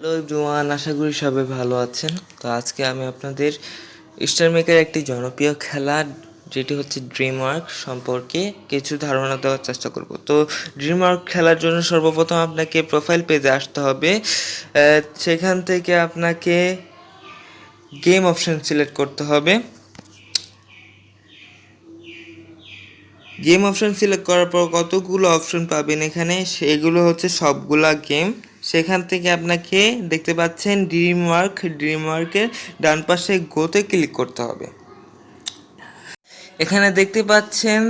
Hello everyone, আশা করি সবাই ভালো আছেন। তো আজকে আমি আপনাদের স্টার মেকার একটি জনপ্রিয় খেলা যেটি হচ্ছে ড্রিম ওয়ার্ক সম্পর্কে কিছু ধারণা দেওয়ার চেষ্টা করব। তো ড্রিম ওয়ার্ক খেলার জন্য সর্বপ্রথম আপনাকে প্রোফাইল পেজে আসতে হবে। সেখান থেকে আপনাকে গেম অপশন সিলেক্ট করতে হবে। গেম অপশন সিলেক্ট করার পর কতগুলো অপশন পাবেন এখানে, সেগুলো হচ্ছে সবগুলা গেম। সেখান থেকে আপনাকে দেখতে পাচ্ছেন ড্রিম ওয়ার্কের ডান পাশে গোতে ক্লিক করতে হবে। এখানে দেখতে পাচ্ছেন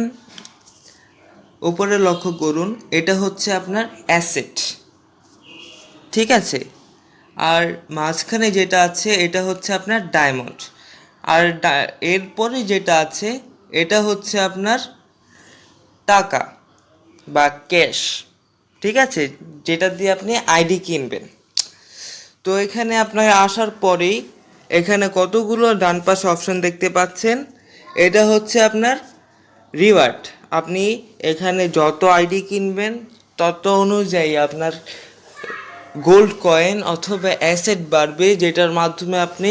উপরে লক্ষ্য করুন, এটা হচ্ছে আপনার অ্যাসেট, ঠিক আছে। আর মাঝখানে যেটা আছে এটা হচ্ছে আপনার ডায়মন্ড। আর এরপরে যেটা আছে এটা হচ্ছে আপনার টাকা বা ক্যাশ, ঠিক আছে, যেটা দিয়ে আপনি আইডি কিনবেন। তো এখানে আপনার আসার পরেই এখানে কতগুলো ডান পাশে অপশন দেখতে পাচ্ছেন, এটা হচ্ছে আপনার রিওয়ার্ড। আপনি এখানে যত আইডি কিনবেন তত অনুযায়ী আপনার গোল্ড কয়েন অথবা অ্যাসেট বাড়বে, যেটার মাধ্যমে আপনি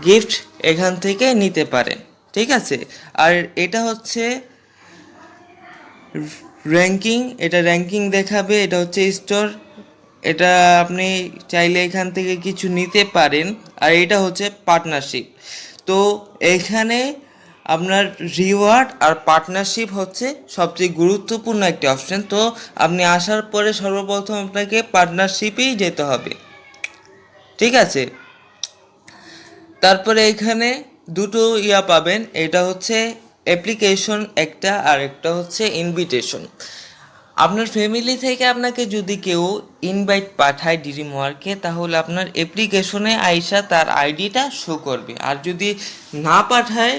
গিফট এখান থেকে নিতে পারেন, ঠিক আছে। আর এটা হচ্ছে র্যাঙ্কিং, এটা র্যাঙ্কিং দেখাবে। এটা হচ্ছে স্টোর, এটা আপনি চাইলে এখান থেকে কিছু নিতে পারেন। আর এটা হচ্ছে পার্টনারশিপ। তো এখানে আপনার রিওয়ার্ড আর পার্টনারশিপ হচ্ছে সবচেয়ে গুরুত্বপূর্ণ একটি অপশন। তো আপনি আসার পরে সর্বপ্রথম আপনাকে পার্টনারশিপেই যেতে হবে, ঠিক আছে। তারপরে এখানে দুটো পাবেন, এটা হচ্ছে অ্যাপ্লিকেশন একটা, আর একটা হচ্ছে ইনভিটেশন। আপনার ফ্যামিলি থেকে আপনাকে যদি কেউ ইনভাইট পাঠায় ড্রিম ওয়ার্কে, তাহলে আপনার অ্যাপ্লিকেশনে আইসা তার আইডিটা শো করবে। আর যদি না পাঠায়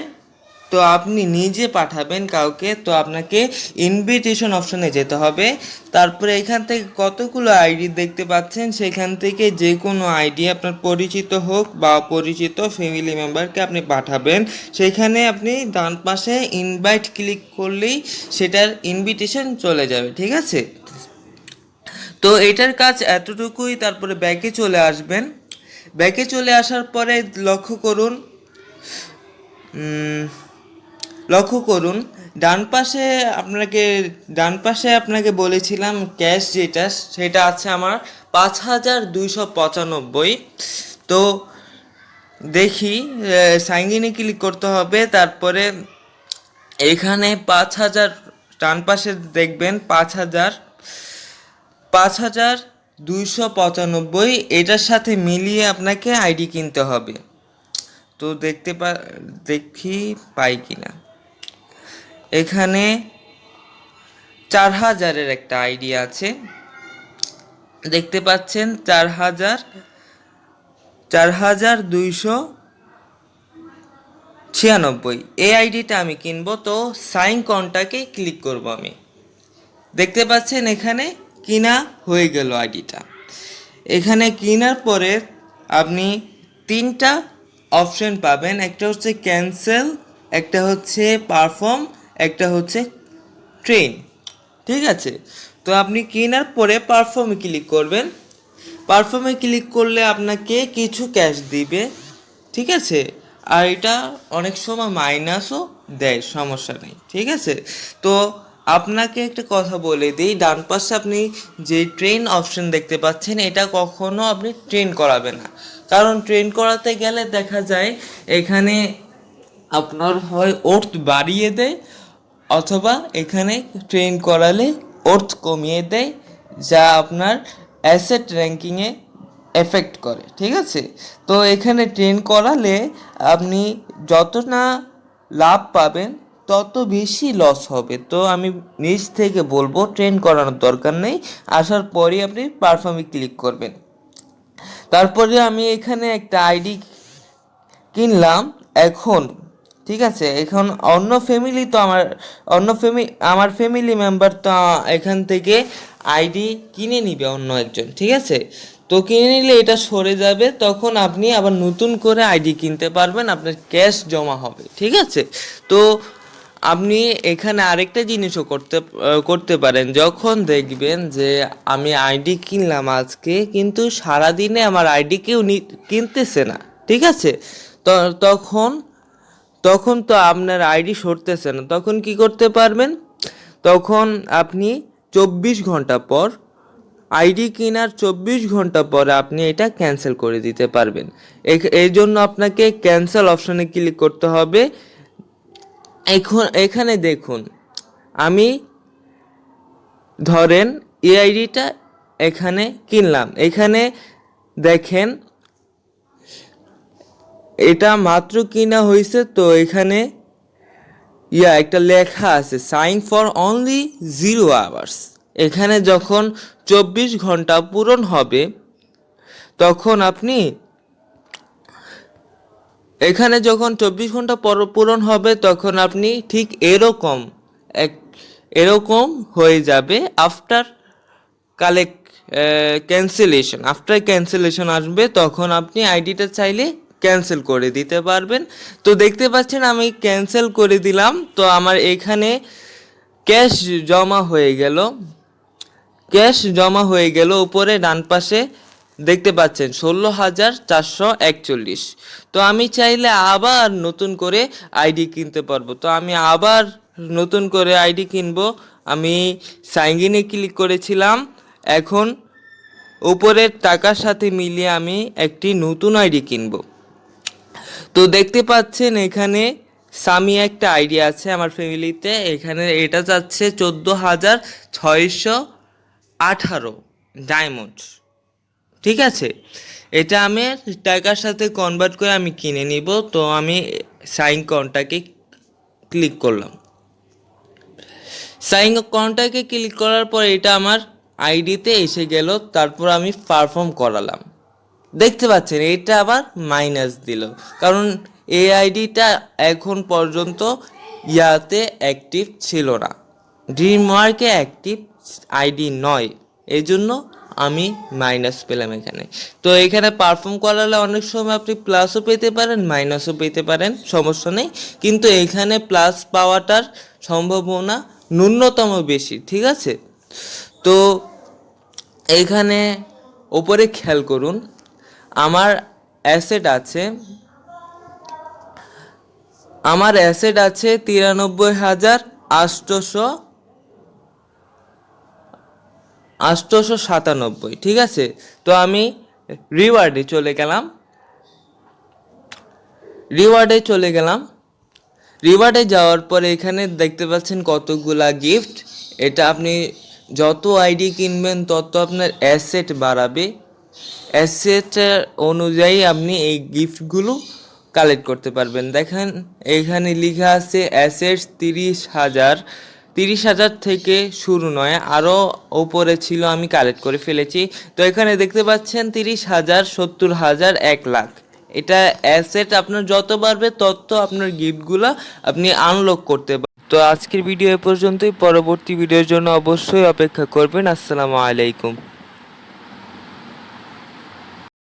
তো আপনি নিজে পাঠাবেন কাউকে, তো আপনাকে ইনভিটেশন অপশনে যেতে হবে। তারপরে এখান থেকে কতগুলো আইডি দেখতে পাচ্ছেন, সেখান থেকে যে কোনো আইডি আপনার পরিচিত হোক বা অপরিচিত ফ্যামিলি মেম্বারকে আপনি পাঠাবেন। সেখানে আপনি ডান পাশে ইনভাইট ক্লিক করলেই সেটার ইনভিটেশন চলে যাবে, ঠিক আছে। তো এটার কাজ এতটুকুই। তারপরে ব্যাকে চলে আসবেন। ব্যাকে চলে আসার পরে লক্ষ্য করুন ডান পাশে আপনাকে বলেছিলাম ক্যাশ যেটা, সেটা আছে আমার 5295। তো দেখি, সাইন ইনে ক্লিক করতে হবে। তারপরে এখানে 5000, ডান পাশে দেখবেন 5295, এটার সাথে মিলিয়ে আপনাকে আইডি কিনতে হবে। তো দেখি পাই কিনা। এখানে 4000-এর একটা আইডি আছে, দেখতে পাচ্ছেন 4296। এই আইডিটা আমি কিনবো। তো সাইন কন্টাকে ক্লিক করব আমি। দেখতে পাচ্ছেন এখানে কিনা হয়ে গেল আইডিটা। এখানে কেনার পরে আপনি তিনটা অপশন পাবেন, একটা হচ্ছে ক্যান্সেল, একটা হচ্ছে পারফর্ম, একটা হচ্ছে ট্রেন, ঠিক আছে। তো আপনি কেনার পরে পারফর্মে ক্লিক করবেন। পারফর্মে ক্লিক করলে আপনাকে কিছু ক্যাশ দিবে, ঠিক আছে। আর এটা অনেক সময় মাইনাসও দেয়, সমস্যা নেই, ঠিক আছে। তো আপনাকে একটা কথা বলে দিই, ডান পাশে আপনি যে ট্রেন অপশন দেখতে পাচ্ছেন, এটা কখনো আপনি ট্রেন করাবেন না। কারণ ট্রেন করাতে গেলে দেখা যায় এখানে আপনার হয় অর্থ বাড়িয়ে দেয়, অথবা এখানে ট্রেন করালে অর্থ কমিয়ে দেয়, যা আপনার অ্যাসেট র্যাঙ্কিংয়ে এফেক্ট করে, ঠিক আছে। তো এখানে ট্রেন করালে আপনি যত না লাভ পাবেন তত বেশি লস হবে। তো আমি নিজ থেকে বলবো ট্রেন করানোর দরকার নেই, আসার পরই আপনি পারফর্মে ক্লিক করবেন। তারপরে আমি এখানে একটা আইডি কিনলাম এখন, ঠিক আছে। এখন আমার ফ্যামিলি মেম্বার তো এখান থেকে আইডি কিনে নিবে অন্য একজন, ঠিক আছে। তো কিনে নিলে এটা সরে যাবে, তখন আপনি আবার নতুন করে আইডি কিনতে পারবেন, আপনার ক্যাশ জমা হবে, ঠিক আছে। তো আপনি এখানে আরেকটা জিনিসও করতে পারেন। যখন দেখবেন যে আমি আইডি কিনলাম আজকে, কিন্তু সারাদিনে আমার আইডি কেউ কিনতেছে না, ঠিক আছে, তো তখন তখন তো আপনার আইডি সরতেছে না, তখন কি করতে পারবেন? তখন আপনি 24 ঘন্টা পর, আইডি কেনার 24 ঘন্টা পরে আপনি এটা ক্যান্সেল করে দিতে পারবেন। এই জন্য আপনাকে ক্যান্সেল অপশনে ক্লিক করতে হবে। এখানে দেখুন, আমি ধরেন এই আইডিটা এখানে কিনলাম, এখানে দেখেন এটা মাত্র কিনা হয়েছে, তো এখানে একটা লেখা আছে সাইন ফর অনলি 0 আওয়ার্স। এখানে যখন 24 ঘন্টা পূরণ হবে, তখন আপনি এখানে যখন 24 ঘন্টা পূরণ হবে, তখন আপনি ঠিক এরকম হয়ে যাবে আফটার ক্যান্সেলেশন আসবে, তখন আপনি আইডিটা চাইলে ক্যান্সেল করে দিতে পারবেন। তো দেখতে পাচ্ছেন আমি ক্যান্সেল করে দিলাম, তো আমার এখানে ক্যাশ জমা হয়ে গেল। উপরে ডান পাশে দেখতে পাচ্ছেন 16,441। তো আমি চাইলে আবার নতুন করে আইডি কিনতে পারবো। তো আমি আবার নতুন করে আইডি কিনবো। আমি সাইন ইনে ক্লিক করেছিলাম, এখন উপরের টাকার সাথে মিলিয়ে আমি একটি নতুন আইডি কিনবো। তো দেখতে পাচ্ছেন এখানে সামি একটা আইডি আছে আমার ফ্যামিলিতে, এখানে এটা যাচ্ছে 14,618 ডায়মন্ড, ঠিক আছে। এটা আমি টাকার সাথে কনভার্ট করে আমি কিনে নিব। তো আমি সাইন কন্টাকে ক্লিক করলাম। সাইন কন্টাকে ক্লিক করার পর এটা আমার আইডিতে এসে গেল। তারপর আমি পারফর্ম করালাম, দেখতে পাচ্ছেন এটা আবার মাইনাস দিল, কারণ এই আইডিটা এখন পর্যন্ত অ্যাক্টিভ ছিল না, ড্রিম ওয়ার্কে অ্যাক্টিভ আইডি নয়, এই জন্য আমি মাইনাস পেলাম এখানে। তো এখানে পারফর্ম করালে অনেক সময় আপনি প্লাসও পেতে পারেন, মাইনাসও পেতে পারেন, সমস্যা নেই, কিন্তু এখানে প্লাস পাওয়াটার সম্ভাবনা ন্যূনতম বেশি, ঠিক আছে। তো এখানে ওপরে খেয়াল করুন, আমার অ্যাসেট আছে 93,897, ঠিক আছে। তো আমি রিওয়ার্ডে চলে গেলাম। রিওয়ার্ডে যাওয়ার পরে এখানে দেখতে পাচ্ছেন কতগুলা গিফট। এটা আপনি যত আইডি কিনবেন তত আপনার অ্যাসেট বাড়াবে, অ্যাসেটের অনুযায়ী আপনি এই গিফটগুলো কালেক্ট করতে পারবেন। দেখেন এখানে লেখা আছে অ্যাসেটস 30,000 থেকে শুরু নয়, আরও ওপরে ছিল, আমি কালেক্ট করে ফেলেছি। তো এখানে দেখতে পাচ্ছেন 30,000, 70,000, 1,00,000। এটা অ্যাসেট আপনার যত বাড়বে তত আপনার গিফটগুলো আপনি আনলক করতে পারবেন। তো আজকের ভিডিও এ পর্যন্তই, পরবর্তী ভিডিওর জন্য অবশ্যই অপেক্ষা করবেন। আসসালামু আলাইকুম।